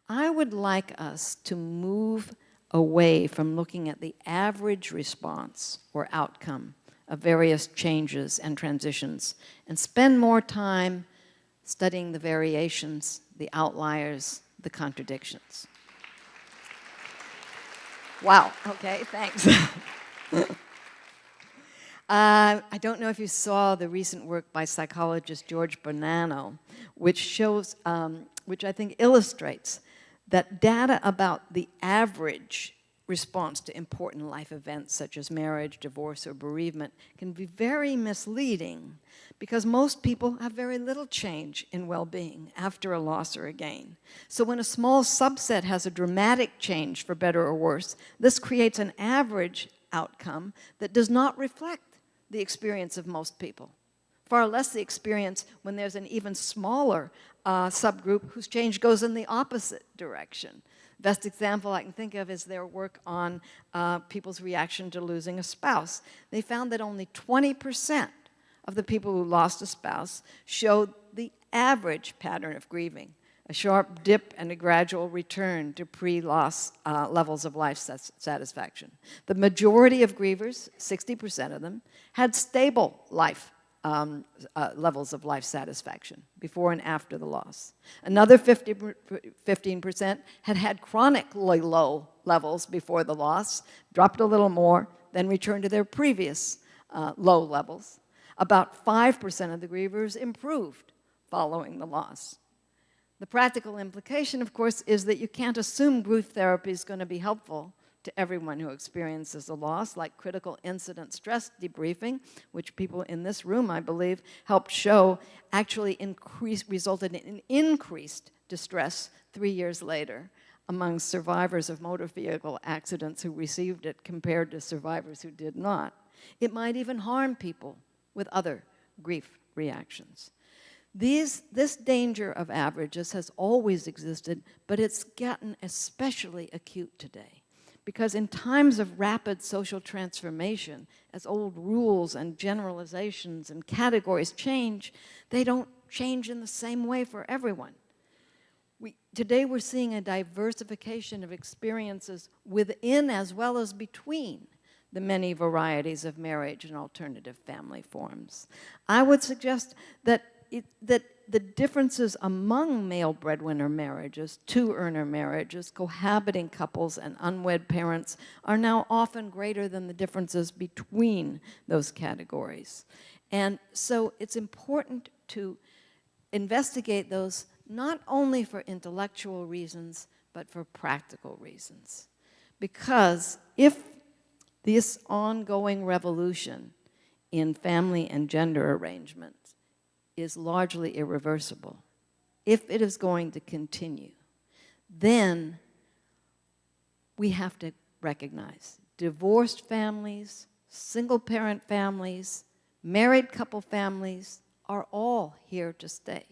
I would like us to move away from looking at the average response or outcome of various changes and transitions and spend more time studying the variations, the outliers, the contradictions. Wow, okay, thanks. I don't know if you saw the recent work by psychologist George Bonanno, which shows, which I think illustrates that data about the average response to important life events such as marriage, divorce, or bereavement can be very misleading because most people have very little change in well-being after a loss or a gain. So when a small subset has a dramatic change for better or worse, this creates an average outcome that does not reflect the experience of most people. Far less the experience when there's an even smaller subgroup whose change goes in the opposite direction. Best example I can think of is their work on people's reaction to losing a spouse. They found that only 20% of the people who lost a spouse showed the average pattern of grieving, a sharp dip and a gradual return to pre-loss levels of life satisfaction. The majority of grievers, 60% of them, had stable life levels of life satisfaction before and after the loss. Another 15% had had chronically low levels before the loss, dropped a little more, then returned to their previous low levels. About 5% of the grievers improved following the loss. The practical implication, of course, is that you can't assume grief therapy is going to be helpful to everyone who experiences a loss, like critical incident stress debriefing, which people in this room, I believe, helped show actually resulted in increased distress 3 years later among survivors of motor vehicle accidents who received it compared to survivors who did not. It might even harm people with other grief reactions. This danger of averages has always existed, but it's gotten especially acute today. Because in times of rapid social transformation, as old rules and generalizations and categories change, they don't change in the same way for everyone. Today we're seeing a diversification of experiences within as well as between the many varieties of marriage and alternative family forms. I would suggest that the differences among male breadwinner marriages, two-earner marriages, cohabiting couples, and unwed parents are now often greater than the differences between those categories. And so it's important to investigate those not only for intellectual reasons, but for practical reasons. Because if this ongoing revolution in family and gender arrangements is largely irreversible, if it is going to continue, then we have to recognize divorced families, single-parent families, married couple families are all here to stay.